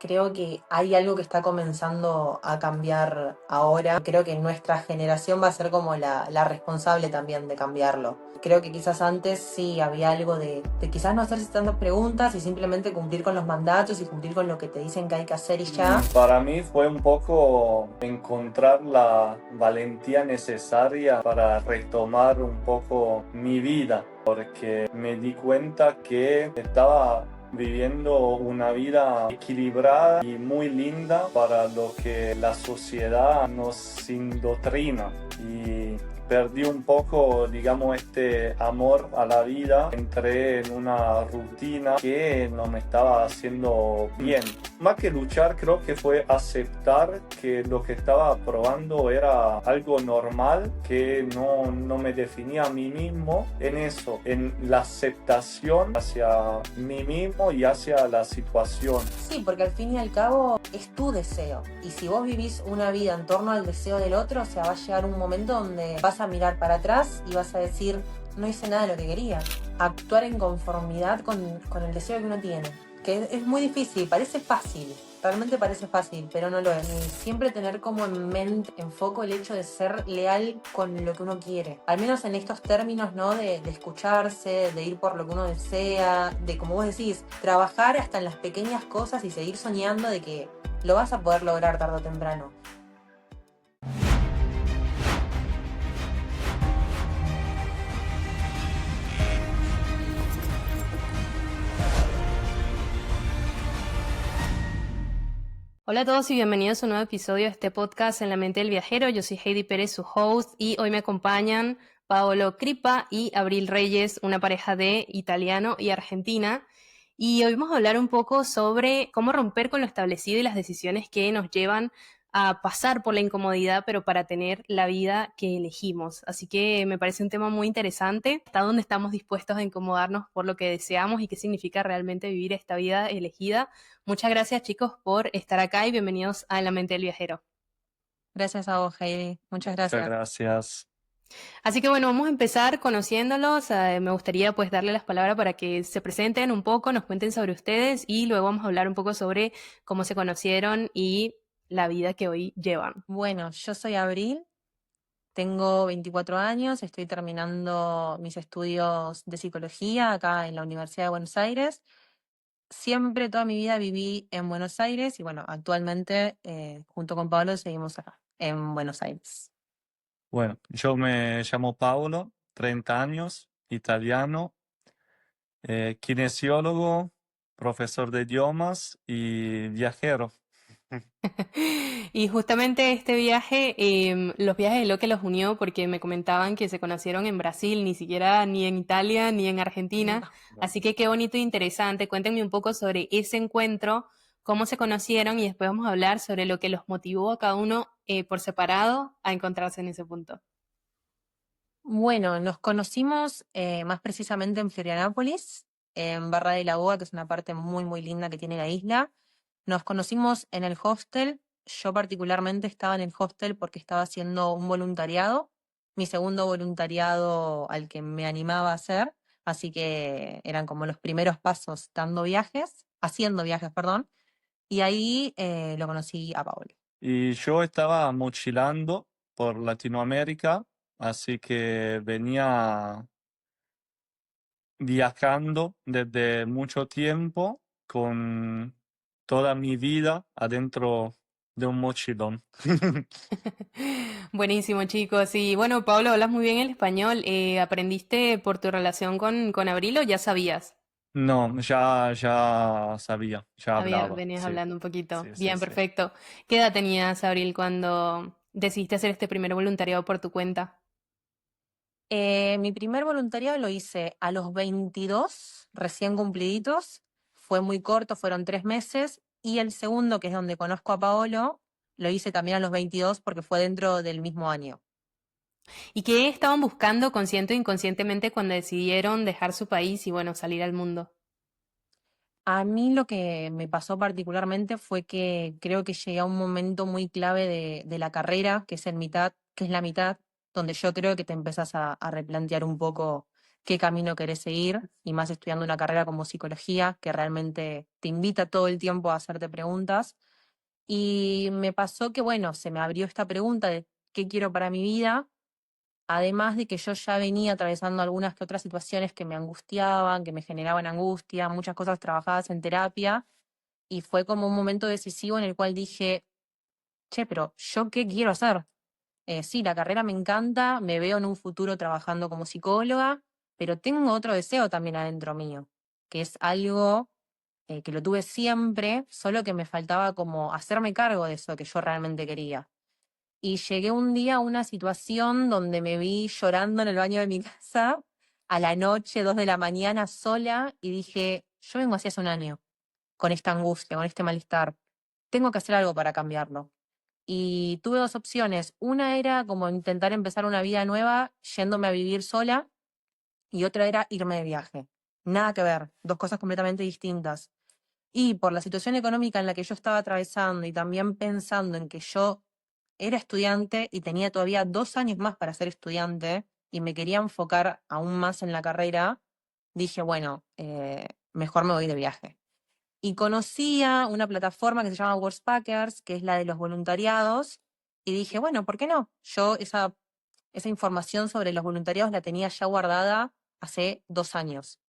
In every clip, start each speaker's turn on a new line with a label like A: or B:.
A: Creo que hay algo que está comenzando a cambiar ahora. Creo que nuestra generación va a ser como la responsable también de cambiarlo. Creo que quizás antes sí había algo de quizás no hacerse tantas preguntas y simplemente cumplir con los mandatos y cumplir con lo que te dicen que hay que hacer y ya.
B: Para mí fue un poco encontrar la valentía necesaria para retomar un poco mi vida, porque me di cuenta que estaba viviendo una vida equilibrada y muy linda para lo que la sociedad nos indoctrina. Y perdí un poco, digamos, este amor a la vida. Entré en una rutina que no me estaba haciendo bien. Más que luchar, creo que fue aceptar que lo que estaba probando era algo normal, que no me definía a mí mismo en eso, en la aceptación hacia mí mismo y hacia la situación.
A: Sí, porque al fin y al cabo es tu deseo. Y si vos vivís una vida en torno al deseo del otro, o sea, va a llegar un momento donde vas a mirar para atrás y vas a decir, no hice nada de lo que quería. Actuar en conformidad con el deseo que uno tiene. Que es muy difícil, parece fácil. Realmente parece fácil, pero no lo es. Y siempre tener como en mente, en foco el hecho de ser leal con lo que uno quiere. Al menos en estos términos, ¿no? De escucharse, de ir por lo que uno desea, de, como vos decís, trabajar hasta en las pequeñas cosas y seguir soñando de que lo vas a poder lograr tarde o temprano.
C: Hola a todos y bienvenidos a un nuevo episodio de este podcast En la mente del viajero. Yo soy Heidi Pérez, su host, y hoy me acompañan Paolo Cripa y Abril Reyes, una pareja de italiano y argentina. Y hoy vamos a hablar un poco sobre cómo romper con lo establecido y las decisiones que nos llevan a pasar por la incomodidad, pero para tener la vida que elegimos. Así que me parece un tema muy interesante, hasta dónde estamos dispuestos a incomodarnos por lo que deseamos y qué significa realmente vivir esta vida elegida. Muchas gracias, chicos, por estar acá y bienvenidos a En la mente del viajero.
A: Gracias a vos, Heidi. Muchas
B: Muchas
A: gracias.
B: gracias.
C: Así que bueno, vamos a empezar conociéndolos. Me gustaría pues darle las palabras para que se presenten un poco, nos cuenten sobre ustedes y luego vamos a hablar un poco sobre cómo se conocieron y la vida que hoy llevan.
A: Bueno, yo soy Abril, tengo 24 años, estoy terminando mis estudios de psicología acá en la Universidad de Buenos Aires. Siempre, toda mi vida viví en Buenos Aires y bueno, actualmente junto con Pablo seguimos acá, en Buenos Aires.
B: Bueno, yo me llamo Paolo, 30 años, italiano, kinesiólogo, profesor de idiomas y viajero.
C: Y justamente este viaje, los viajes de lo que los unió, porque me comentaban que se conocieron en Brasil, ni siquiera ni en Italia ni en Argentina.
A: No.
C: Así que qué bonito e interesante. Cuéntenme un poco sobre ese encuentro, cómo se conocieron y después vamos a hablar sobre lo que los motivó a cada uno por separado a encontrarse en ese punto.
A: Bueno, nos conocimos más precisamente en Florianópolis, en Barra de la Boa, que es una parte muy, muy linda que tiene la isla. Nos conocimos en el hostel. Yo particularmente estaba en el hostel porque estaba haciendo un voluntariado, mi segundo voluntariado al que me animaba a hacer, así que eran como los primeros pasos haciendo viajes, perdón, y ahí lo conocí a Paolo.
B: Y yo estaba mochilando por Latinoamérica, así que venía viajando desde mucho tiempo con toda mi vida adentro de un mochilón.
C: Buenísimo, chicos. Y bueno, Pablo, hablas muy bien el español. ¿Aprendiste por tu relación con Abril o ya sabías?
B: No, ya sabía, ya hablaba.
C: Venías
B: Sí,
C: hablando un poquito.
B: sí, sí,
C: Bien,
B: sí.
C: perfecto. ¿Qué edad tenías, Abril, cuando decidiste hacer este primer voluntariado por tu cuenta?
A: Mi primer voluntariado lo hice a los 22, recién cumpliditos. Fue muy corto, fueron 3 meses. Y el segundo, que es donde conozco a Paolo, lo hice también a los 22 porque fue dentro del mismo año.
C: ¿Y qué estaban buscando consciente o inconscientemente cuando decidieron dejar su país y, bueno, salir al mundo?
A: A mí lo que me pasó particularmente fue que creo que llegué a un momento muy clave de la carrera, que es la mitad, donde yo creo que te empezás a replantear un poco qué camino querés seguir, y más estudiando una carrera como psicología, que realmente te invita todo el tiempo a hacerte preguntas. Y me pasó que, bueno, se me abrió esta pregunta de qué quiero para mi vida, además de que yo ya venía atravesando algunas que otras situaciones que me angustiaban, que me generaban angustia, muchas cosas trabajadas en terapia, y fue como un momento decisivo en el cual dije, che, pero ¿yo qué quiero hacer? Sí, la carrera me encanta, me veo en un futuro trabajando como psicóloga, pero tengo otro deseo también adentro mío, que es algo que lo tuve siempre, solo que me faltaba como hacerme cargo de eso que yo realmente quería. Y llegué un día a una situación donde me vi llorando en el baño de mi casa a la noche, 2 de la mañana, sola, y dije, yo vengo así hace un año, con esta angustia, con este malestar. Tengo que hacer algo para cambiarlo. Y tuve dos opciones. Una era como intentar empezar una vida nueva yéndome a vivir sola y otra era irme de viaje. Nada que ver, dos cosas completamente distintas. Y por la situación económica en la que yo estaba atravesando y también pensando en que yo era estudiante y tenía todavía 2 años más para ser estudiante y me quería enfocar aún más en la carrera, dije, bueno, mejor me voy de viaje. Y conocía una plataforma que se llama Workspackers, que es la de los voluntariados, y dije, bueno, ¿por qué no? Yo esa información sobre los voluntariados la tenía ya guardada hace 2 años.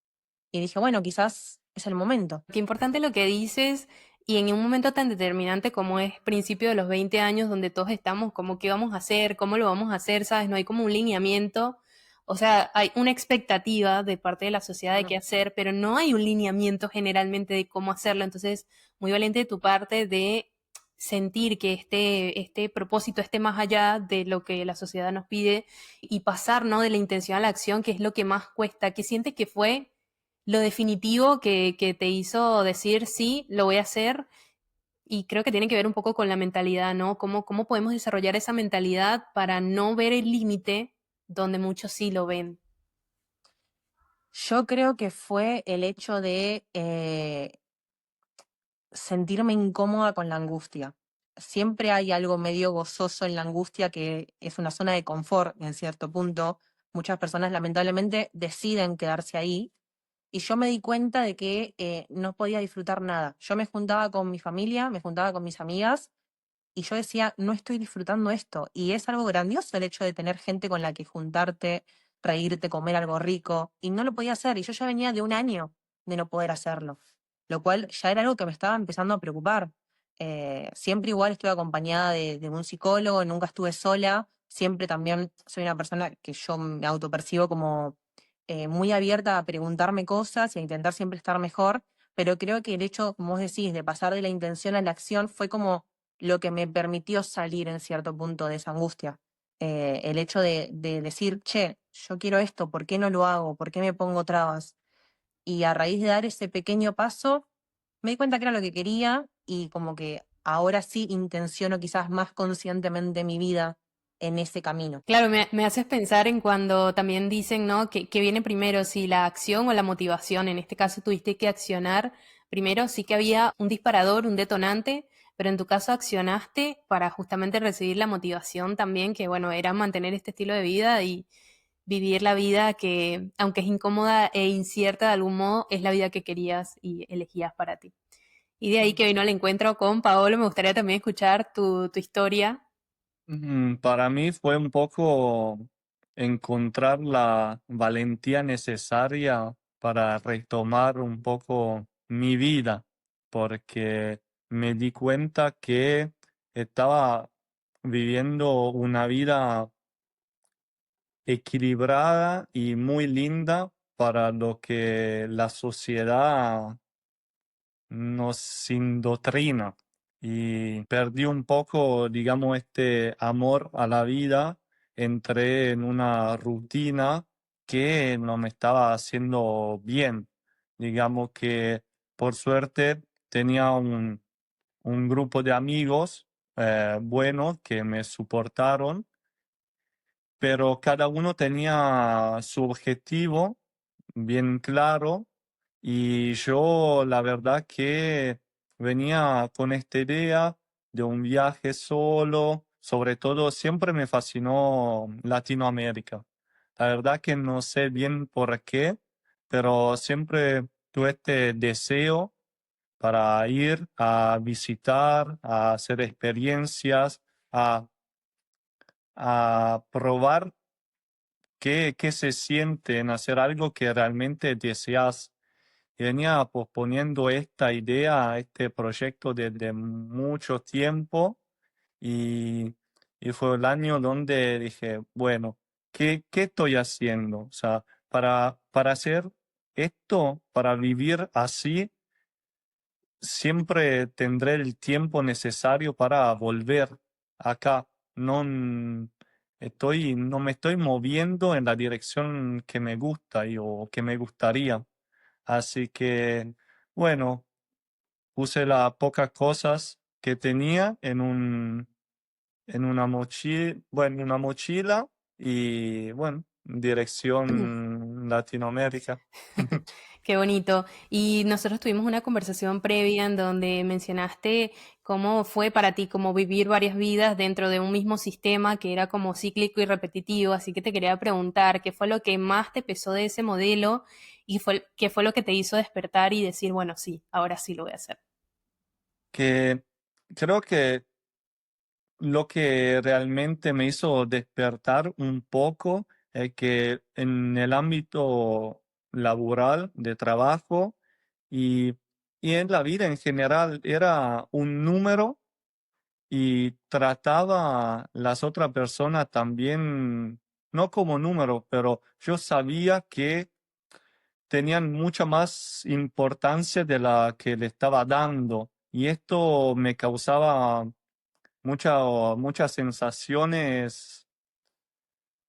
A: Y dije, bueno, quizás es el momento.
C: Qué importante lo que dices y en un momento tan determinante como es principio de los 20 años donde todos estamos como qué vamos a hacer, cómo lo vamos a hacer, ¿sabes? No hay como un lineamiento, o sea, hay una expectativa de parte de la sociedad de qué hacer, pero no hay un lineamiento generalmente de cómo hacerlo, entonces muy valiente de tu parte de sentir que este propósito esté más allá de lo que la sociedad nos pide y pasar, ¿no? De la intención a la acción, que es lo que más cuesta. ¿Qué sientes que fue lo definitivo que te hizo decir sí, lo voy a hacer? Y creo que tiene que ver un poco con la mentalidad, ¿no? ¿Cómo podemos desarrollar esa mentalidad para no ver el límite donde muchos sí lo ven?
A: Yo creo que fue el hecho de sentirme incómoda con la angustia. Siempre hay algo medio gozoso en la angustia que es una zona de confort en cierto punto. Muchas personas lamentablemente deciden quedarse ahí y yo me di cuenta de que no podía disfrutar nada. Yo me juntaba con mi familia, me juntaba con mis amigas y yo decía, no estoy disfrutando esto. Y es algo grandioso el hecho de tener gente con la que juntarte, reírte, comer algo rico. Y no lo podía hacer. Y yo ya venía de un año de no poder hacerlo. Lo cual ya era algo que me estaba empezando a preocupar. Siempre igual estuve acompañada de un psicólogo, nunca estuve sola. Siempre también soy una persona que yo me autopercibo como muy abierta a preguntarme cosas y a intentar siempre estar mejor. Pero creo que el hecho, como vos decís, de pasar de la intención a la acción fue como lo que me permitió salir en cierto punto de esa angustia. El hecho de decir, che, yo quiero esto, ¿por qué no lo hago? ¿Por qué me pongo trabas? Y a raíz de dar ese pequeño paso, me di cuenta que era lo que quería y como que ahora sí intenciono quizás más conscientemente mi vida en ese camino.
C: Claro, me haces pensar en cuando también dicen, ¿no? Que viene primero, si la acción o la motivación. En este caso tuviste que accionar. Primero sí que había un disparador, un detonante, pero en tu caso accionaste para justamente recibir la motivación también, que bueno, era mantener este estilo de vida y vivir la vida que, aunque es incómoda e incierta de algún modo, es la vida que querías y elegías para ti. Y de ahí que vino el encuentro con Paolo, me gustaría también escuchar tu historia.
B: Para mí fue un poco encontrar la valentía necesaria para retomar un poco mi vida, porque me di cuenta que estaba viviendo una vida equilibrada y muy linda para lo que la sociedad nos indoctrina, y perdí un poco, digamos, este amor a la vida. Entré en una rutina que no me estaba haciendo bien. Digamos que por suerte tenía un grupo de amigos buenos que me soportaron, pero cada uno tenía su objetivo bien claro, y yo la verdad que venía con esta idea de un viaje solo. Sobre todo siempre me fascinó Latinoamérica. La verdad que no sé bien por qué, pero siempre tuve este deseo para ir a visitar, a hacer experiencias, a, a probar qué se siente en hacer algo que realmente deseas. Y venía posponiendo esta idea, este proyecto desde mucho tiempo y, y fue el año donde dije, bueno, ¿qué estoy haciendo? O sea, para hacer esto, para vivir así, siempre tendré el tiempo necesario para volver acá. No me estoy moviendo en la dirección que me gusta o que me gustaría. Así que, bueno, puse las pocas cosas que tenía en una mochila y, bueno, dirección Latinoamérica.
C: Qué bonito. Y nosotros tuvimos una conversación previa en donde mencionaste cómo fue para ti como vivir varias vidas dentro de un mismo sistema que era como cíclico y repetitivo. Así que te quería preguntar, ¿qué fue lo que más te pesó de ese modelo y qué fue lo que te hizo despertar y decir, bueno, sí, ahora sí lo voy a hacer?
B: Que creo que lo que realmente me hizo despertar un poco es que en el ámbito laboral de trabajo y, y en la vida en general era un número y trataba a las otras personas también, no como número, pero yo sabía que tenían mucha más importancia de la que le estaba dando y esto me causaba muchas sensaciones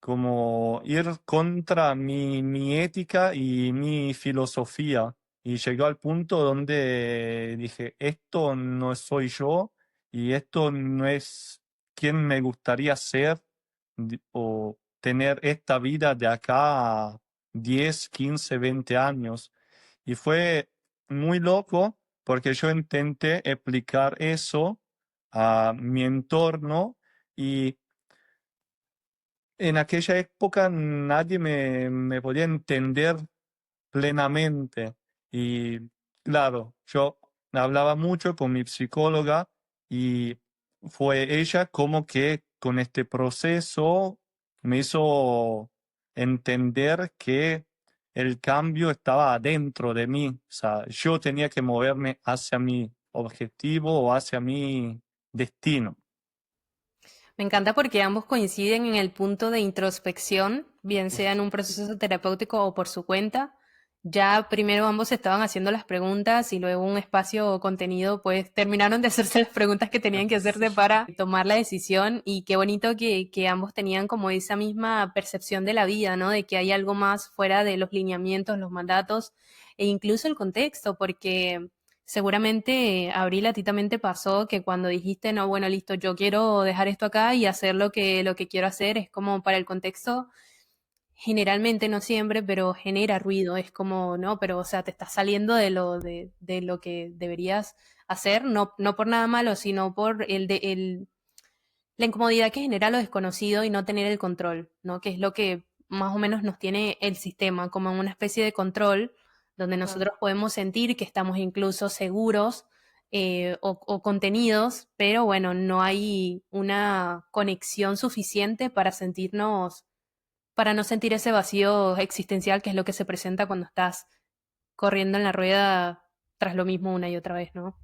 B: como ir contra mi ética y mi filosofía. Y llegó al punto donde dije, esto no soy yo y esto no es quien me gustaría ser o tener esta vida de acá a 10, 15, 20 años. Y fue muy loco porque yo intenté explicar eso a mi entorno y en aquella época nadie me podía entender plenamente. Y claro, yo hablaba mucho con mi psicóloga y fue ella como que con este proceso me hizo entender que el cambio estaba adentro de mí. O sea, yo tenía que moverme hacia mi objetivo o hacia mi destino.
C: Me encanta porque ambos coinciden en el punto de introspección, bien sea en un proceso terapéutico o por su cuenta. Ya primero ambos estaban haciendo las preguntas y luego un espacio o contenido, pues terminaron de hacerse las preguntas que tenían que hacerse para tomar la decisión y qué bonito que ambos tenían como esa misma percepción de la vida, ¿no? De que hay algo más fuera de los lineamientos, los mandatos e incluso el contexto, porque seguramente, Abril, a ti también te pasó que cuando dijiste, no, bueno, listo, yo quiero dejar esto acá y hacer lo que quiero hacer, es como para el contexto, generalmente, no siempre, pero genera ruido, es como, no, pero, o sea, te estás saliendo de lo que deberías hacer, no, no por nada malo, sino por la incomodidad que genera lo desconocido y no tener el control, ¿no? Que es lo que más o menos nos tiene el sistema, como en una especie de control donde
A: Mm.
C: nosotros podemos sentir que estamos incluso seguros o contenidos, pero bueno, no hay una conexión suficiente para sentirnos, para no sentir ese vacío existencial que es lo que se presenta cuando estás corriendo en la rueda tras lo mismo una y otra vez, ¿no?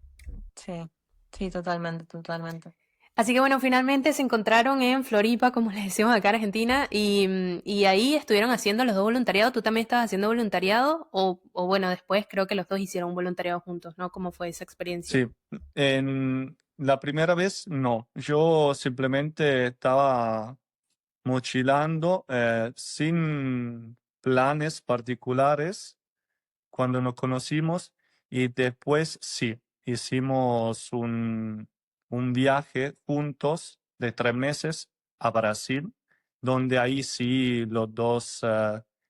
A: Sí, sí, totalmente, totalmente.
C: Así que bueno, finalmente se encontraron en Floripa, como les decimos acá en Argentina, y ahí estuvieron haciendo los dos voluntariado. ¿Tú también estabas haciendo voluntariado? O bueno, después creo que los dos hicieron un voluntariado juntos, ¿no? ¿Cómo fue esa experiencia?
B: Sí, en la primera vez no, yo simplemente estaba mochilando sin planes particulares cuando nos conocimos y después sí, hicimos un viaje juntos de 3 meses a Brasil, donde ahí sí los dos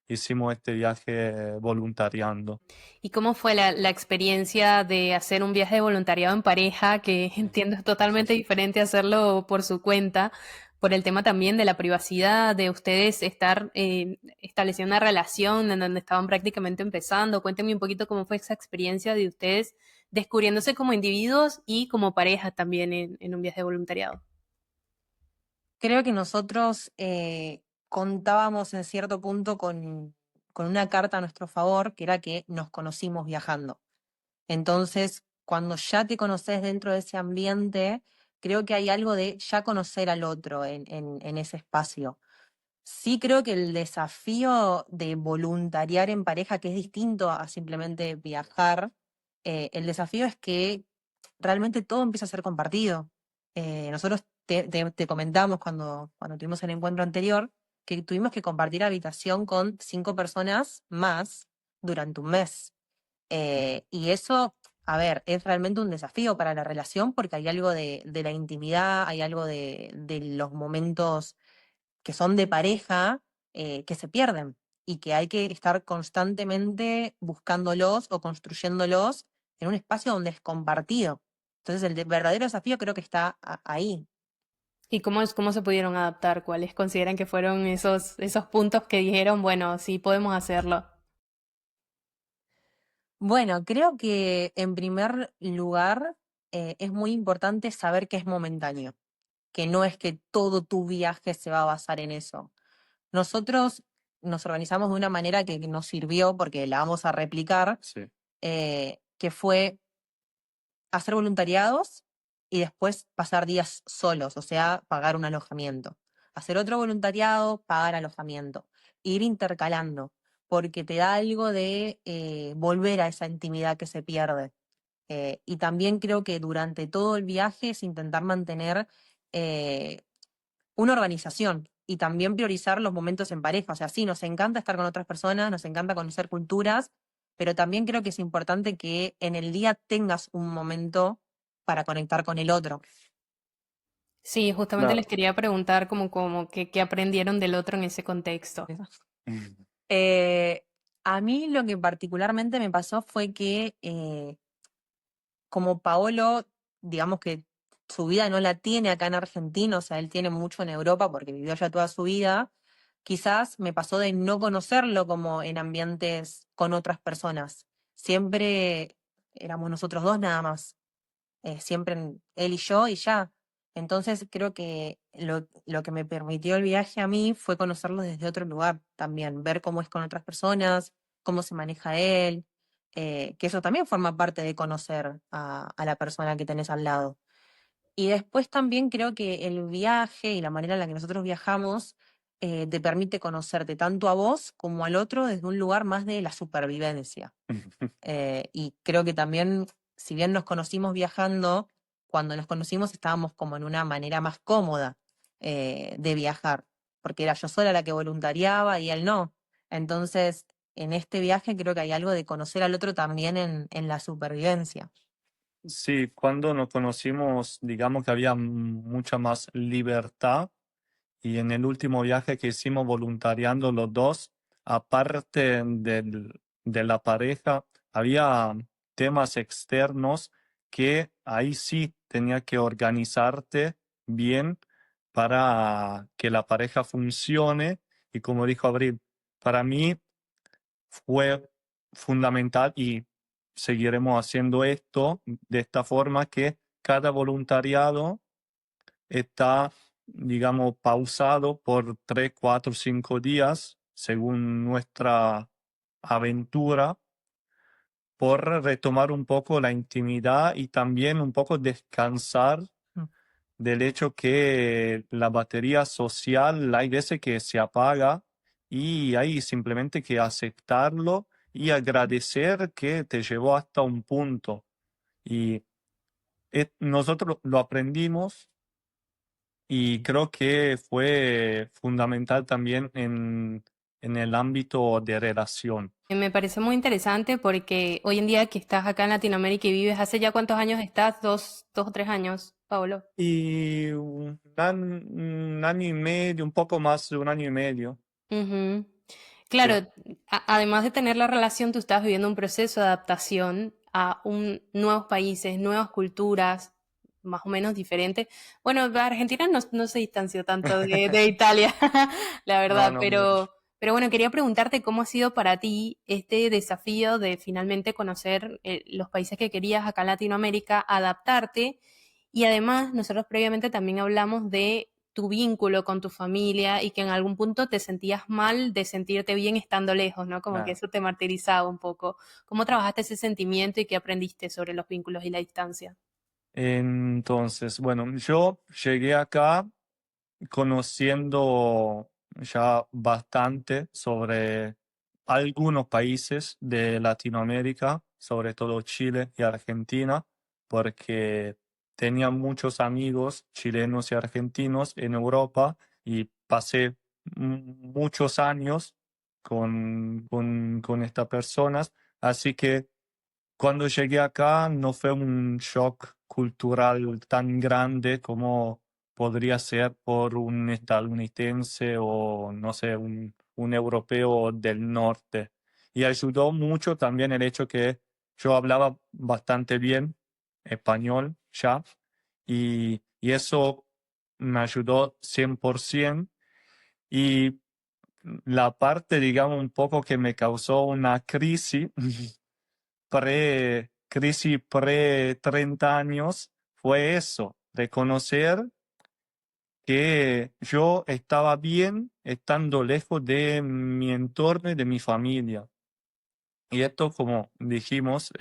B: hicimos este viaje voluntariando.
C: ¿Y cómo fue la experiencia de hacer un viaje de voluntariado en pareja, que entiendo es totalmente diferente a hacerlo por su cuenta? por el tema también de la privacidad, de ustedes estar estableciendo una relación en donde estaban prácticamente empezando. Cuéntenme un poquito cómo fue esa experiencia de ustedes descubriéndose como individuos y como pareja también en un viaje de voluntariado.
A: Creo que nosotros contábamos en cierto punto con una carta a nuestro favor, que era que nos conocimos viajando. Entonces, cuando ya te conoces dentro de ese ambiente, creo que hay algo de ya conocer al otro en ese espacio. Sí creo que el desafío de voluntariar en pareja, que es distinto a simplemente viajar, el desafío es que realmente todo empieza a ser compartido. Nosotros te comentamos cuando tuvimos el encuentro anterior que tuvimos que compartir habitación con 5 personas más durante un mes. Y eso, a ver, es realmente un desafío para la relación porque hay algo de la intimidad, hay algo de los momentos que son de pareja que se pierden y que hay que estar constantemente buscándolos o construyéndolos en un espacio donde es compartido. Entonces verdadero desafío creo que está ahí.
C: ¿Y cómo se pudieron adaptar? ¿Cuáles consideran que fueron esos puntos que dijeron, bueno, sí podemos hacerlo?
A: Bueno, creo que en primer lugar es muy importante saber que es momentáneo, que no es que todo tu viaje se va a basar en eso. Nosotros nos organizamos de una manera que nos sirvió porque la vamos a replicar,
B: Sí.
A: que fue hacer voluntariados y después pasar días solos, o sea, pagar un alojamiento. Hacer otro voluntariado, pagar alojamiento. Ir intercalando, porque te da algo de volver a esa intimidad que se pierde. Y también creo que durante todo el viaje es intentar mantener eh, una organización y también priorizar los momentos en pareja. O sea, sí, nos encanta estar con otras personas, nos encanta conocer culturas, pero también creo que es importante que en el día tengas un momento para conectar con el otro.
C: Sí, justamente les
B: Claro.
C: quería preguntar como que qué aprendieron del otro en ese contexto.
A: Eh, a mí lo que particularmente me pasó fue que como Paolo, digamos que su vida no la tiene acá en Argentina, o sea, él tiene mucho en Europa porque vivió allá toda su vida, quizás me pasó de no conocerlo como en ambientes con otras personas. Siempre éramos nosotros dos nada más, siempre él y yo y ya. Entonces creo que lo que me permitió el viaje a mí fue conocerlo desde otro lugar también, ver cómo es con otras personas, cómo se maneja él, que eso también forma parte de conocer a la persona que tenés al lado. Y después también creo que el viaje y la manera en la que nosotros viajamos te permite conocerte tanto a vos como al otro desde un lugar más de la supervivencia. Y creo que también, si bien nos conocimos viajando, cuando nos conocimos estábamos como en una manera más cómoda de viajar, porque era yo sola la que voluntariaba y él no. Entonces, en este viaje creo que hay algo de conocer al otro también en la supervivencia.
B: Sí, cuando nos conocimos, digamos que había mucha más libertad. Y en el último viaje que hicimos voluntariando los dos, aparte de la pareja, había temas externos que ahí sí tenía que organizarte bien para que la pareja funcione. Y como dijo Abril, para mí fue fundamental y seguiremos haciendo esto de esta forma que cada voluntariado está, digamos, pausado por 3, 4, 5 días, según nuestra aventura, por retomar un poco la intimidad y también un poco descansar
A: Mm.
B: del hecho que la batería social hay veces que se apaga y hay simplemente que aceptarlo y agradecer que te llevó hasta un punto. Y nosotros lo aprendimos. Y creo que fue fundamental también en el ámbito de relación.
C: Me parece muy interesante porque hoy en día que estás acá en Latinoamérica y vives, ¿hace ya cuántos años estás? ¿Dos o 3 años, Pablo?
B: Y un año y medio, un poco más de un año y medio.
C: Ujú.
B: Sí.
C: Claro, además de tener la relación, tú estás viviendo un proceso de adaptación a nuevos países, nuevas culturas, más o menos diferente. Bueno, Argentina no se distanció tanto de Italia, la
B: No,
C: verdad,
B: no mucho.
C: pero bueno, quería preguntarte cómo ha sido para ti este desafío de finalmente conocer los países que querías acá en Latinoamérica, adaptarte y además nosotros previamente también hablamos de tu vínculo con tu familia y que en algún punto te sentías mal de sentirte bien estando lejos, ¿no? Como que
B: Claro.
C: eso te martirizaba un poco. ¿Cómo trabajaste ese sentimiento y qué aprendiste sobre los vínculos y la distancia?
B: Entonces, bueno, yo llegué acá conociendo ya bastante sobre algunos países de Latinoamérica, sobre todo Chile y Argentina, porque tenía muchos amigos chilenos y argentinos en Europa y pasé muchos años con estas personas, así que cuando llegué acá no fue un shock cultural tan grande como podría ser por un estadounidense o, no sé, un europeo del norte. Y ayudó mucho también el hecho que yo hablaba bastante bien español ya, y eso me ayudó 100%. Y la parte, digamos, un poco que me causó una crisis crisis pre-30 años fue eso, reconocer que yo estaba bien estando lejos de mi entorno y de mi familia. Y esto, como dijimos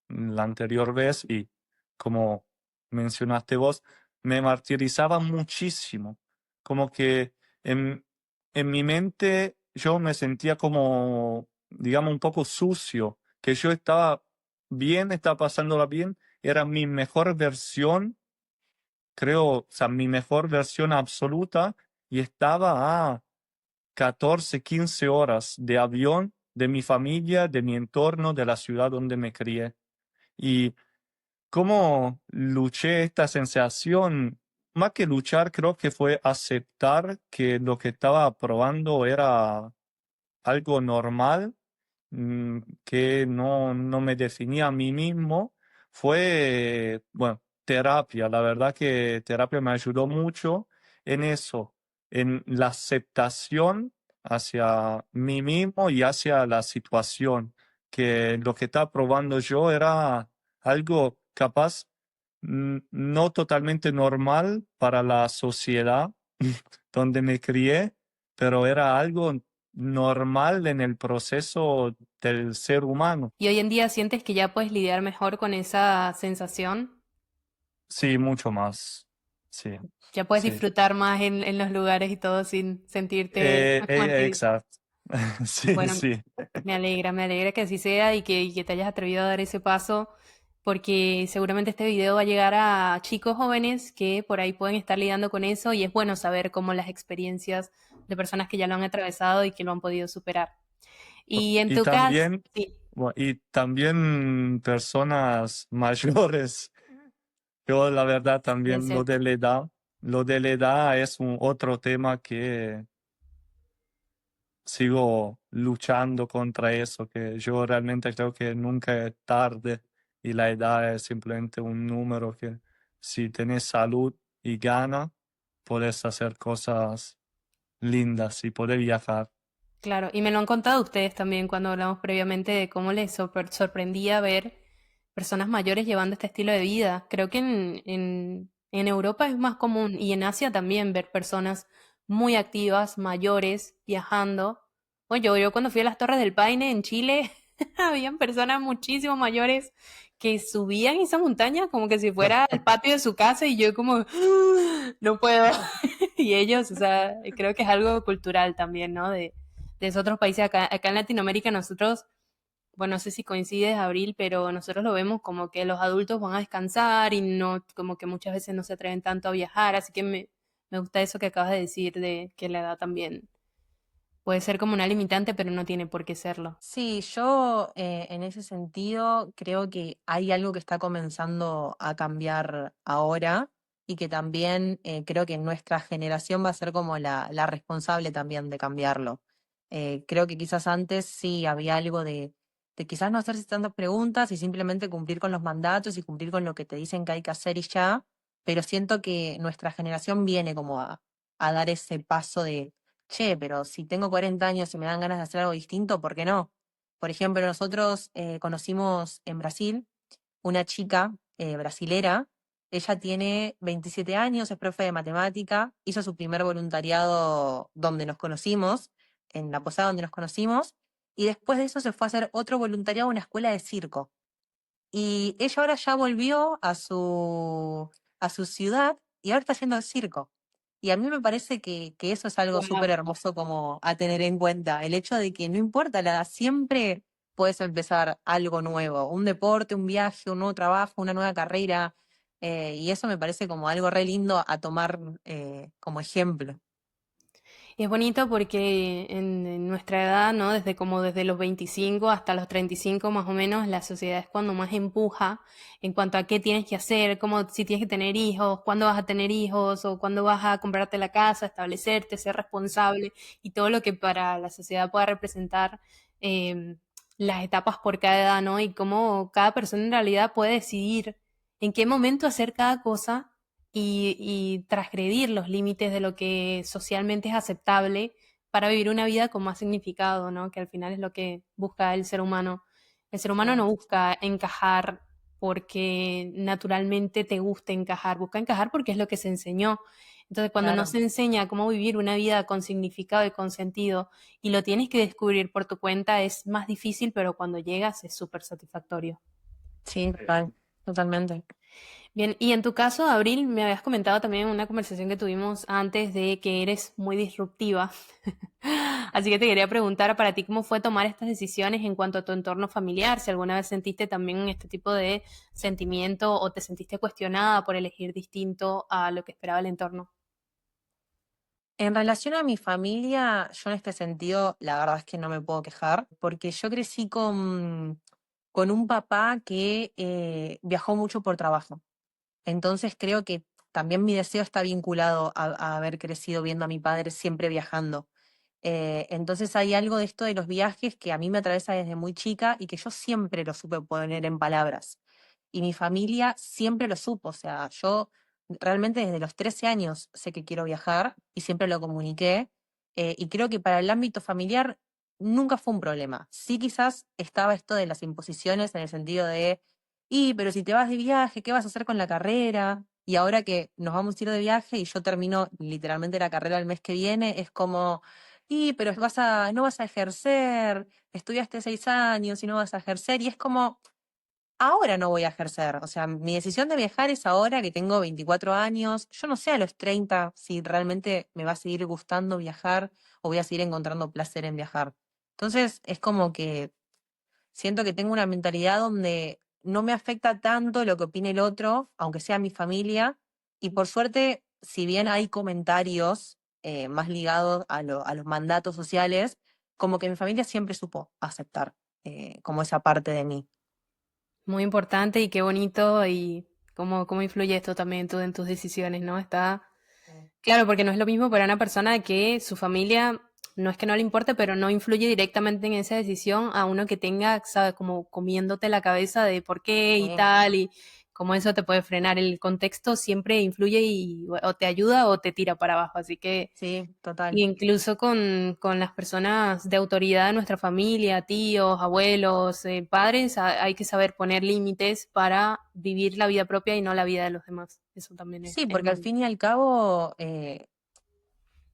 B: la anterior vez y como mencionaste vos, me martirizaba muchísimo. Como que en, en mi mente yo me sentía como, digamos, un poco sucio, que yo estaba bien, estaba pasándola bien, era mi mejor versión, creo, o sea, mi mejor versión absoluta, y estaba a 14, 15 horas de avión de mi familia, de mi entorno, de la ciudad donde me crié. Y cómo luché esta sensación, más que luchar, creo que fue aceptar que lo que estaba probando era algo normal, que no me definía a mí mismo. Fue, bueno, terapia. La verdad que terapia me ayudó mucho en eso, en la aceptación hacia mí mismo y hacia la situación, que lo que estaba probando yo era algo capaz, no totalmente normal para la sociedad donde me crié, pero era algo normal en el proceso del ser humano.
C: ¿Y hoy en día sientes que ya puedes lidiar mejor con esa sensación?
B: Sí, mucho más. Sí,
C: Ya puedes
B: sí.
C: disfrutar más en los lugares y todo sin sentirte martirizado.
B: Exacto. Sí,
C: Bueno,
B: sí.
C: me alegra que así sea y que te hayas atrevido a dar ese paso, porque seguramente este video va a llegar a chicos jóvenes que por ahí pueden estar lidiando con eso y es bueno saber cómo las experiencias de personas que ya lo han atravesado y que lo han podido superar. Y en
B: Y
C: tu caso,
B: también,
C: sí,
B: y también personas mayores. Yo, la verdad,
C: bien
B: también
C: cierto.
B: lo de la edad es un otro tema que sigo luchando contra eso, que yo realmente creo que nunca es tarde y la edad es simplemente un número que si tienes salud y gana, puedes hacer cosas lindas y poder viajar.
C: Claro, y me lo han contado ustedes también cuando hablamos previamente de cómo les sorprendía ver personas mayores llevando este estilo de vida. Creo que en Europa es más común y en Asia también ver personas muy activas, mayores, viajando. Bueno, yo cuando fui a las Torres del Paine en Chile, habían personas muchísimo mayores que subían esa montaña como que si fuera el patio de su casa y yo como, no puedo. Y ellos, o sea, creo que es algo cultural también, ¿no? De esos otros países. Acá en Latinoamérica nosotros, bueno, no sé si coincides, Abril, pero nosotros lo vemos como que los adultos van a descansar y no, como que muchas veces no se atreven tanto a viajar, así que me gusta eso que acabas de decir de que la edad también puede ser como una limitante, pero no tiene por qué serlo.
A: Sí, yo en ese sentido creo que hay algo que está comenzando a cambiar ahora y que también creo que nuestra generación va a ser como la responsable también de cambiarlo. Creo que quizás antes sí había algo de quizás no hacerse tantas preguntas y simplemente cumplir con los mandatos y cumplir con lo que te dicen que hay que hacer y ya. pero siento que nuestra generación viene como a dar ese paso de, che, pero si tengo 40 años y me dan ganas de hacer algo distinto, ¿por qué no? Por ejemplo, nosotros conocimos en Brasil una chica brasilera. Ella tiene 27 años, es profe de matemática, hizo su primer voluntariado donde nos conocimos, en la posada donde nos conocimos, y después de eso se fue a hacer otro voluntariado en una escuela de circo. Y ella ahora ya volvió a su ciudad y ahora está haciendo el circo. Y a mí me parece que eso es algo súper
C: Wow.
A: hermoso como a tener en cuenta, el hecho de que no importa la edad, siempre puedes empezar algo nuevo, un deporte, un viaje, un nuevo trabajo, una nueva carrera, y eso me parece como algo re lindo a tomar como ejemplo.
C: Es bonito porque en nuestra edad, ¿no? Desde los 25 hasta los 35 más o menos, la sociedad es cuando más empuja en cuanto a qué tienes que hacer, cómo si tienes que tener hijos, cuándo vas a tener hijos o cuándo vas a comprarte la casa, establecerte, ser responsable y todo lo que para la sociedad pueda representar eh, las etapas por cada edad, ¿no? Y cómo cada persona en realidad puede decidir en qué momento hacer cada cosa y transgredir los límites de lo que socialmente es aceptable para vivir una vida con más significado, ¿no? Que al final es lo que busca el ser humano. El ser humano no
A: Sí,
C: busca encajar porque naturalmente te guste encajar, busca encajar porque es lo que se enseñó. Entonces, cuando no
A: claro.
C: se enseña cómo vivir una vida con significado y con sentido y lo tienes que descubrir por tu cuenta, es más difícil, pero cuando llegas es súper satisfactorio.
A: Sí, total, totalmente.
C: Bien, y en tu caso, Abril, me habías comentado también en una conversación que tuvimos antes de que eres muy disruptiva. Así que te quería preguntar para ti cómo fue tomar estas decisiones en cuanto a tu entorno familiar, si alguna vez sentiste también este tipo de sentimiento o te sentiste cuestionada por elegir distinto a lo que esperaba el entorno.
A: En relación a mi familia, yo en este sentido, la verdad es que no me puedo quejar, porque yo crecí con un papá que viajó mucho por trabajo. Entonces creo que también mi deseo está vinculado a haber crecido viendo a mi padre siempre viajando. Entonces hay algo de esto de los viajes que a mí me atraviesa desde muy chica y que yo siempre lo supe poner en palabras. Y mi familia siempre lo supo, o sea, yo realmente desde los 13 años sé que quiero viajar y siempre lo comuniqué. Y creo que para el ámbito familiar nunca fue un problema. Sí, quizás estaba esto de las imposiciones en el sentido de, pero si te vas de viaje, ¿qué vas a hacer con la carrera? Y ahora que nos vamos a ir de viaje y yo termino literalmente la carrera el mes que viene, es como, pero no vas a ejercer, estudiaste 6 años y no vas a ejercer, y es como, ahora no voy a ejercer. O sea, mi decisión de viajar es ahora que tengo 24 años. Yo no sé a los 30 si realmente me va a seguir gustando viajar o voy a seguir encontrando placer en viajar. Entonces, es como que siento que tengo una mentalidad donde no me afecta tanto lo que opine el otro, aunque sea mi familia. Y por suerte, si bien hay comentarios más ligados a los mandatos sociales, como que mi familia siempre supo aceptar como esa parte de mí.
C: Muy importante y qué bonito y cómo influye esto también en tus decisiones, ¿no? Está claro, porque no es lo mismo para una persona que su familia no es que no le importe, pero no influye directamente en esa decisión a uno que tenga, ¿sabes? Como comiéndote la cabeza de por qué y
A: Sí,
C: tal, y cómo eso te puede frenar. El contexto siempre influye y o te ayuda o te tira para abajo. Así que
A: sí, total.
C: y incluso con las personas de autoridad de nuestra familia, tíos, abuelos, padres, hay que saber poner límites para vivir la vida propia y no la vida de los demás. Eso también
A: Sí,
C: es
A: porque al
C: muy...
A: fin y al cabo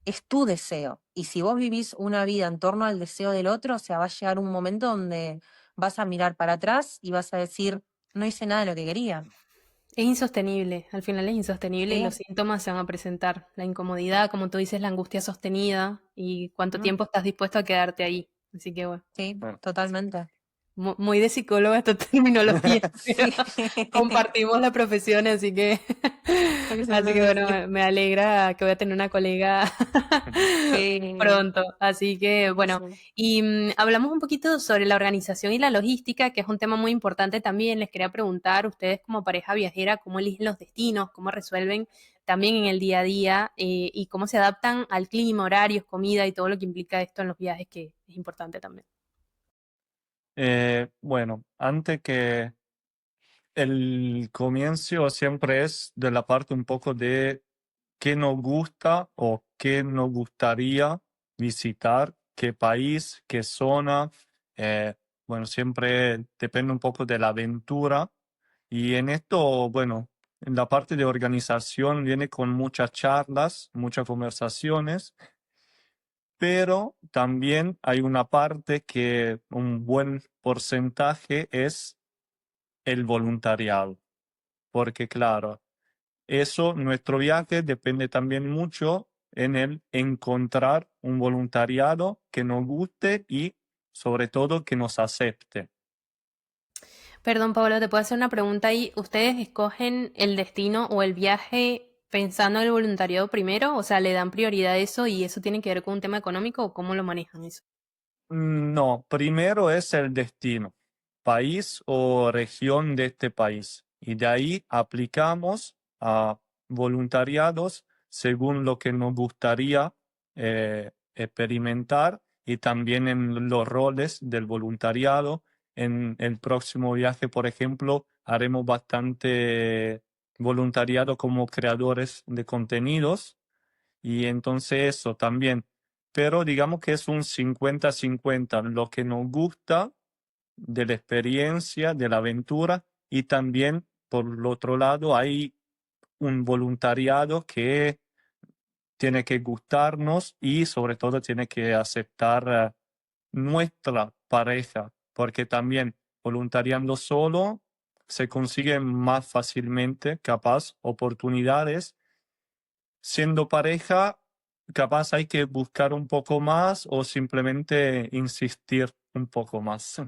A: es tu deseo. Y si vos vivís una vida en torno al deseo del otro, o sea, va a llegar un momento donde vas a mirar para atrás y vas a decir, no hice nada de lo que quería.
C: Es insostenible, al final es insostenible y los
A: Sí,
C: síntomas se van a presentar. La incomodidad, como tú dices, la angustia sostenida y cuánto
A: mm,
C: tiempo estás dispuesto a quedarte ahí. Así que bueno.
A: sí,
B: Bueno,
A: totalmente.
C: Muy de psicóloga esta terminología, pero
A: Sí.
C: compartimos la profesión, así que bueno, me alegra que voy a tener una colega
A: Sí,
C: pronto. Así que
A: sí,
C: bueno,
A: sí.
C: y hablamos un poquito sobre la organización y la logística, que es un tema muy importante también. Les quería preguntar, ustedes como pareja viajera, ¿cómo eligen los destinos? ¿Cómo resuelven también en el día a día? Y cómo se adaptan al clima, horarios, comida y todo lo que implica esto en los viajes, que es importante también.
B: Bueno, antes que el comienzo siempre es de la parte un poco de qué nos gusta o qué nos gustaría visitar, qué país, qué zona. Bueno, siempre depende un poco de la aventura. Y en esto, bueno, en la parte de organización viene con muchas charlas, muchas conversaciones, pero también hay una parte que un buen porcentaje es el voluntariado, porque claro, eso, nuestro viaje depende también mucho en el encontrar un voluntariado que nos guste y sobre todo que nos acepte.
C: Perdón, Pablo, ¿te puedo hacer una pregunta ahí? ¿Ustedes escogen el destino o el viaje pensando en el voluntariado primero? O sea, ¿le dan prioridad a eso y eso tiene que ver con un tema económico o cómo lo manejan eso?
B: No, primero es el destino, país o región de este país. Y de ahí aplicamos a voluntariados según lo que nos gustaría experimentar y también en los roles del voluntariado. En el próximo viaje, por ejemplo, haremos bastante voluntariado como creadores de contenidos y entonces eso también, pero digamos que es un 50-50, lo que nos gusta de la experiencia, de la aventura, y también, por el otro lado, hay un voluntariado que tiene que gustarnos y sobre todo tiene que aceptar nuestra pareja, porque también voluntariando solo se consiguen más fácilmente, capaz, oportunidades. Siendo pareja, capaz hay que buscar un poco más o simplemente insistir un poco más.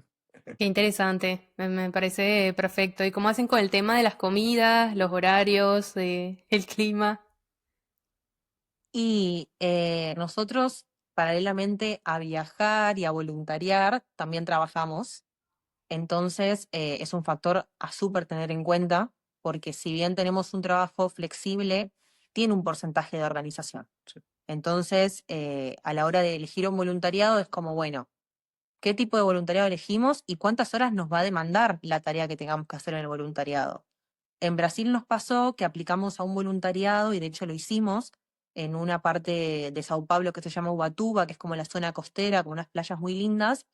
C: Qué interesante, me parece perfecto. ¿Y cómo hacen con el tema de las comidas, los horarios, el clima?
A: Y nosotros, paralelamente a viajar y a voluntariar, también trabajamos. Entonces, es un factor a súper tener en cuenta, porque si bien tenemos un trabajo flexible, tiene un porcentaje de organización.
B: Sí.
A: Entonces, a la hora de elegir un voluntariado, es como, bueno, ¿qué tipo de voluntariado elegimos y cuántas horas nos va a demandar la tarea que tengamos que hacer en el voluntariado? En Brasil nos pasó que aplicamos a un voluntariado, y de hecho lo hicimos, en una parte de Sao Paulo que se llama Ubatuba, que es como la zona costera, con unas playas muy lindas.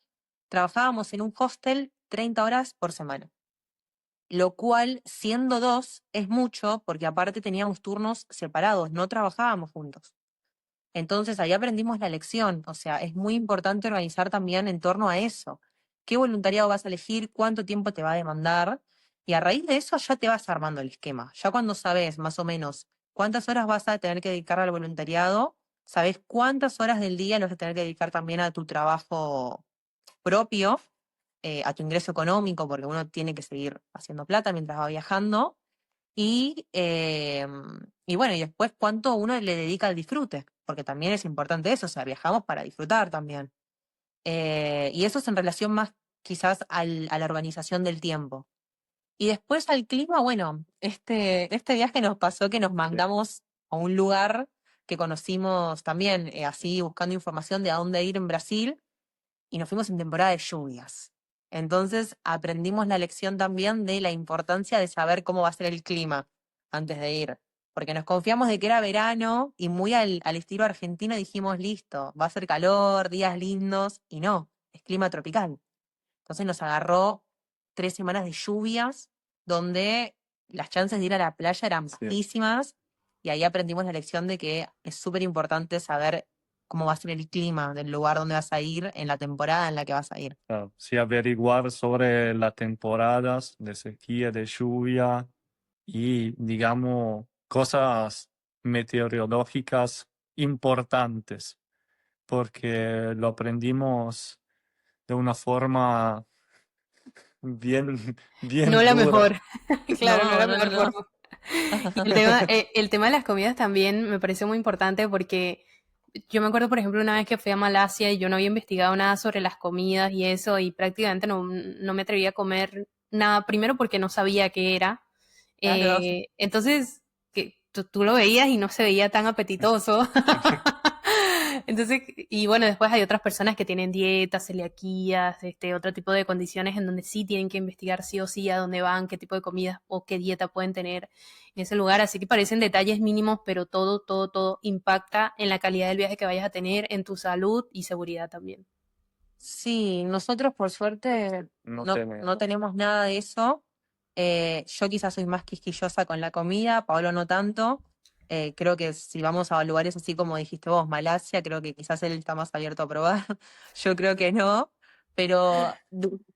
A: Trabajábamos en un hostel 30 horas por semana, lo cual, siendo dos, es mucho, porque aparte teníamos turnos separados, no trabajábamos juntos. Entonces ahí aprendimos la lección, o sea, es muy importante organizar también en torno a eso. ¿Qué voluntariado vas a elegir? ¿Cuánto tiempo te va a demandar? Y a raíz de eso ya te vas armando el esquema. Ya cuando sabes más o menos cuántas horas vas a tener que dedicar al voluntariado, sabes cuántas horas del día le vas a tener que dedicar también a tu trabajo propio, a tu ingreso económico, porque uno tiene que seguir haciendo plata mientras va viajando. Y bueno, y después cuánto uno le dedica al disfrute, porque también es importante eso, o sea, viajamos para disfrutar también. Y eso es en relación más quizás a la organización del tiempo. Y después al clima, bueno, este viaje nos pasó que nos mandamos a un lugar que conocimos también, así buscando información de a dónde ir en Brasil, y nos fuimos en temporada de lluvias. Entonces aprendimos la lección también de la importancia de saber cómo va a ser el clima antes de ir, porque nos confiamos de que era verano y muy al estilo argentino dijimos, listo, va a ser calor, días lindos, y no, es clima tropical. Entonces nos agarró 3 semanas de lluvias, donde las chances de ir a la playa eran
B: Sí.
A: bajísimas, y ahí aprendimos la lección de que es súper importante saber cómo va a ser el clima del lugar donde vas a ir en la temporada en la que vas a ir.
B: Claro, sí, averiguar sobre las temporadas de sequía, de lluvia y, digamos, cosas meteorológicas importantes, porque lo aprendimos de una forma bien,
C: No
B: bien
C: la
B: dura.
C: mejor, claro, no
A: No,
C: la
A: no, no,
C: mejor
A: no.
C: forma. Y el tema de las comidas también me pareció muy importante porque yo me acuerdo, por ejemplo, una vez que fui a Malasia y yo no había investigado nada sobre las comidas y eso, y prácticamente no me atreví a comer nada, primero porque no sabía qué era.
A: Claro.
C: Entonces, que tú lo veías y no se veía tan apetitoso. Entonces, y bueno, después hay otras personas que tienen dietas, celiaquías, otro tipo de condiciones en donde sí tienen que investigar sí o sí a dónde van, qué tipo de comida o qué dieta pueden tener en ese lugar. Así que parecen detalles mínimos, pero todo, todo, todo impacta en la calidad del viaje que vayas a tener, en tu salud y seguridad también.
A: Sí, nosotros por suerte
B: No
A: no,
B: tenemos.
A: no tenemos nada de eso. Yo quizás soy más quisquillosa con la comida, Pablo no tanto. Creo que si vamos a lugares así como dijiste vos, Malasia, creo que quizás él está más abierto a probar. Yo creo que no. Pero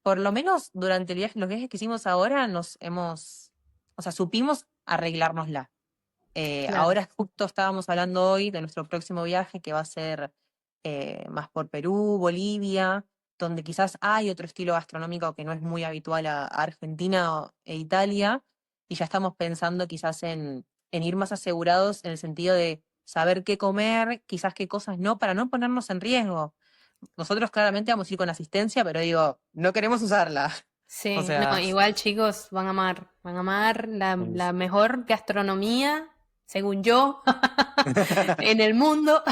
A: por lo menos durante el viaje, los viajes que hicimos ahora, o sea, supimos arreglárnosla.
C: Claro.
A: Ahora justo estábamos hablando hoy de nuestro próximo viaje que va a ser más por Perú, Bolivia, donde quizás hay otro estilo gastronómico que no es muy habitual a Argentina e Italia, y ya estamos pensando quizás en ir más asegurados en el sentido de saber qué comer, quizás qué cosas no, para no ponernos en riesgo. Nosotros claramente vamos a ir con asistencia, pero digo, no queremos usarla. O
C: Sí, no,
A: sea,
C: igual chicos, van a amar
B: Pues,
C: la mejor gastronomía, según yo, en el mundo.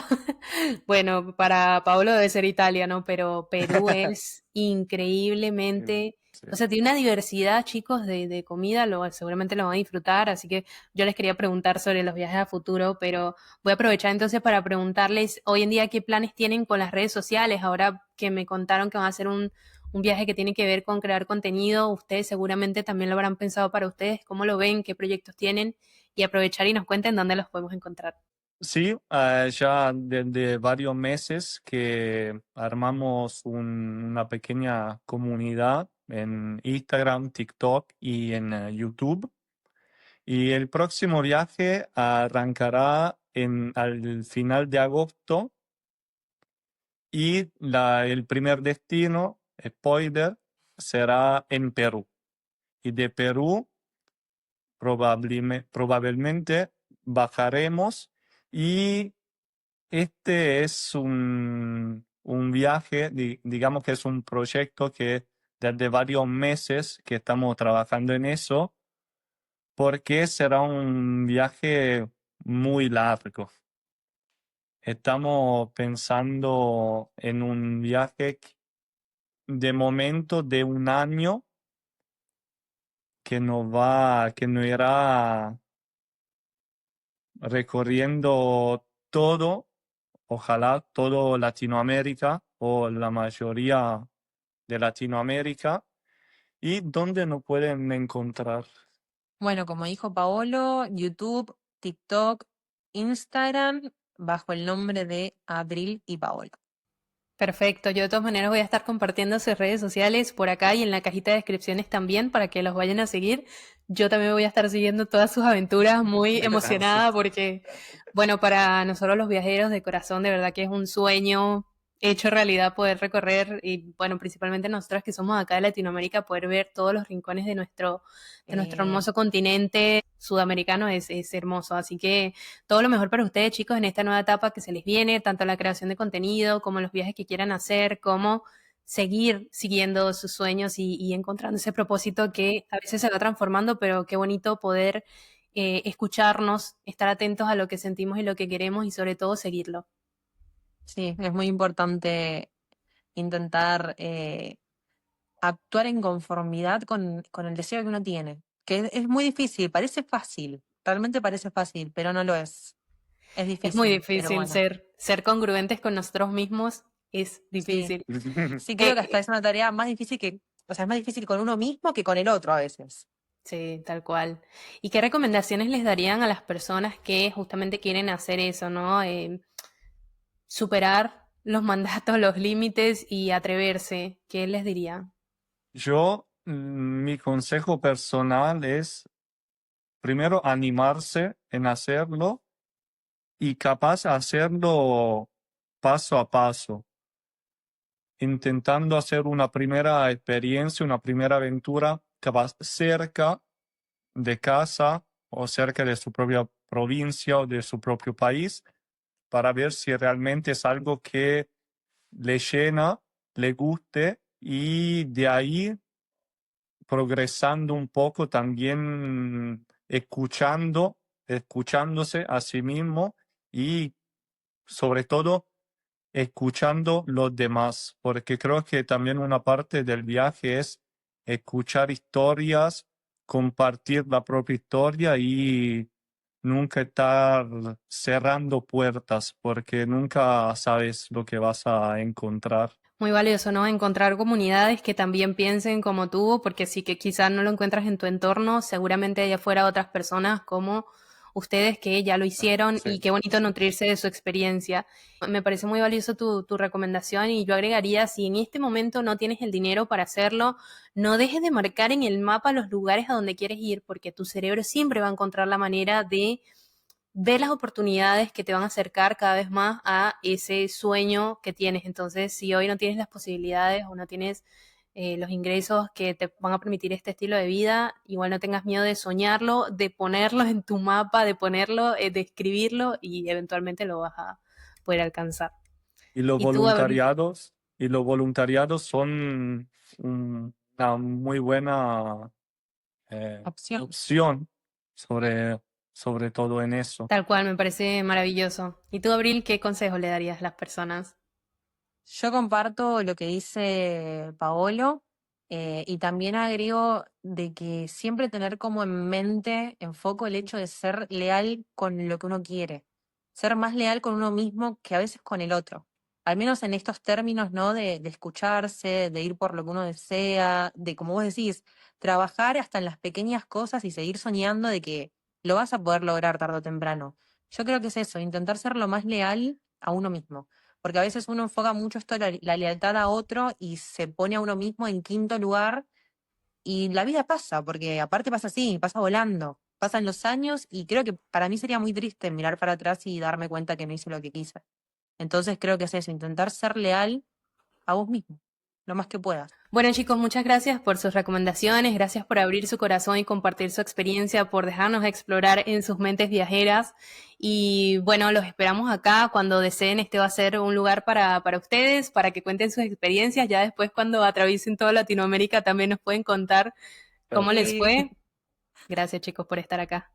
C: Bueno, para Paolo debe ser Italia, ¿no? Pero Perú es increíblemente,
B: sí.
C: o sea, tiene una diversidad, chicos, de comida, seguramente lo van a disfrutar, así que yo les quería preguntar sobre los viajes a futuro, pero voy a aprovechar entonces para preguntarles hoy en día qué planes tienen con las redes sociales, ahora que me contaron que van a hacer un viaje que tiene que ver con crear contenido, ustedes seguramente también lo habrán pensado para ustedes, cómo lo ven, qué proyectos tienen y aprovechar y nos cuenten dónde los podemos encontrar.
B: Sí, ya desde varios meses que armamos una pequeña comunidad en Instagram, TikTok y en YouTube. Y el próximo viaje arrancará al final de agosto y el primer destino, spoiler, será en Perú. Y de Perú probablemente bajaremos y este es un viaje, digamos que es un proyecto que desde varios meses que estamos trabajando en eso, porque será un viaje muy largo. Estamos pensando en un viaje de momento de un año que nos irá recorriendo todo, ojalá todo Latinoamérica o la mayoría de Latinoamérica y dónde nos pueden encontrar.
A: bueno, como dijo Paolo, YouTube, TikTok, Instagram, bajo el nombre de Abril y Paolo.
C: Perfecto, yo de todas maneras voy a estar compartiendo sus redes sociales por acá y en la cajita de descripciones también para que los vayan a seguir. Yo también voy a estar siguiendo todas sus aventuras, muy emocionada
B: Gracias.
C: porque, bueno, para nosotros los viajeros de corazón, de verdad que es un sueño hecho realidad poder recorrer y, bueno, principalmente nosotras que somos acá de Latinoamérica, poder ver todos los rincones de nuestro
A: Eh,
C: hermoso continente sudamericano es hermoso. Así que todo lo mejor para ustedes, chicos, en esta nueva etapa que se les viene, tanto la creación de contenido como los viajes que quieran hacer, como seguir siguiendo sus sueños y encontrando ese propósito que a veces se va transformando, pero qué bonito poder escucharnos, estar atentos a lo que sentimos y lo que queremos y sobre todo seguirlo.
A: sí, es muy importante intentar actuar en conformidad con el deseo que uno tiene, que es muy difícil, parece fácil, realmente parece fácil, pero no lo es. Es
C: Es muy
A: difícil, pero
C: difícil
A: bueno,
C: ser congruentes con nosotros mismos, es
A: sí.
C: difícil.
A: Sí, creo que hasta
C: Eh,
A: es una tarea más difícil o sea, es más difícil con uno mismo que con el otro a veces.
C: Sí, tal cual. ¿Y qué recomendaciones les darían a las personas que justamente quieren hacer eso, ¿no? Superar los mandatos, los límites y atreverse. ¿Qué les diría?
B: Mi consejo personal es primero animarse en hacerlo y capaz hacerlo paso a paso, intentando hacer una primera experiencia, una primera aventura capaz cerca de casa o cerca de su propia provincia o de su propio país para ver si realmente es algo que le llena, le guste y de ahí progresando un poco también escuchándose a sí mismo y sobre todo escuchando los demás, porque creo que también una parte del viaje es escuchar historias, compartir la propia historia y nunca estar cerrando puertas, porque nunca sabes lo que vas a encontrar.
C: Muy valioso, ¿no? Encontrar comunidades que también piensen como tú, porque sí que quizás no lo encuentras en tu entorno, seguramente hay afuera otras personas como ustedes que ya lo hicieron
B: Sí.
C: y qué bonito nutrirse de su experiencia. Me parece muy valioso tu recomendación y yo agregaría, si en este momento no tienes el dinero para hacerlo, no dejes de marcar en el mapa los lugares a donde quieres ir, porque tu cerebro siempre va a encontrar la manera de ver las oportunidades que te van a acercar cada vez más a ese sueño que tienes. Entonces, si hoy no tienes las posibilidades o no tienes los ingresos que te van a permitir este estilo de vida, igual no tengas miedo de soñarlo, de ponerlo en tu mapa, de ponerlo, de escribirlo y eventualmente lo vas a poder alcanzar.
B: Y los
C: Y tú, Abril,
B: voluntariados son una muy buena
A: Opción.
B: opción sobre todo en eso.
C: tal cual, me parece maravilloso. Y tú, Abril, ¿qué consejo le darías a las personas?
A: Yo comparto lo que dice Paolo, y también agrego de que siempre tener como en mente, en foco el hecho de ser leal con lo que uno quiere, ser más leal con uno mismo que a veces con el otro. Al menos en estos términos, ¿no? De escucharse, de ir por lo que uno desea, de, como vos decís, trabajar hasta en las pequeñas cosas y seguir soñando de que lo vas a poder lograr tarde o temprano. Yo creo que es eso, intentar ser lo más leal a uno mismo, porque a veces uno enfoca mucho esto, la lealtad a otro y se pone a uno mismo en quinto lugar y la vida pasa, porque aparte pasa así, pasa volando, pasan los años y creo que para mí sería muy triste mirar para atrás y darme cuenta que no hice lo que quise. Entonces creo que es eso, intentar ser leal a vos mismo, lo más que puedas.
C: Bueno, chicos, muchas gracias por sus recomendaciones, gracias por abrir su corazón y compartir su experiencia, por dejarnos explorar en sus mentes viajeras. Y bueno, los esperamos acá cuando deseen. Este va a ser un lugar para ustedes, para que cuenten sus experiencias. Ya después, cuando atraviesen toda Latinoamérica, también nos pueden contar cómo les
B: Perfecto.
C: fue. Gracias, chicos, por estar acá.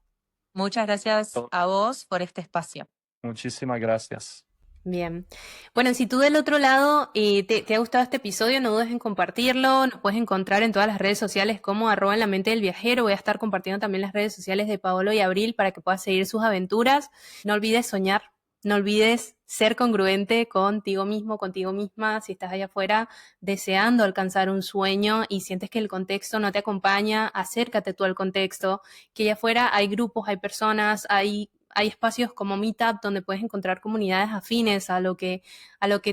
A: Muchas gracias a vos por este espacio.
B: Muchísimas gracias.
C: Bien. Bueno, si tú del otro lado te ha gustado este episodio, no dudes en compartirlo. Nos puedes encontrar en todas las redes sociales como @en la mente del viajero. Voy a estar compartiendo también las redes sociales de Paolo y Abril para que puedas seguir sus aventuras. No olvides soñar, no olvides ser congruente contigo mismo, contigo misma. Si estás allá afuera deseando alcanzar un sueño y sientes que el contexto no te acompaña, acércate tú al contexto, que allá afuera hay grupos, hay personas, hay espacios como Meetup donde puedes encontrar comunidades afines a lo que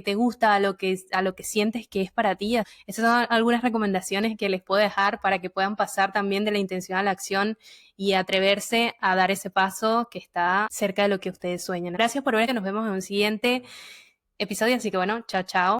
C: te gusta, a lo que sientes que es para ti. Esas son algunas recomendaciones que les puedo dejar para que puedan pasar también de la intención a la acción y atreverse a dar ese paso que está cerca de lo que ustedes sueñan. Gracias por ver, que nos vemos en un siguiente episodio, así que bueno, chao, chao.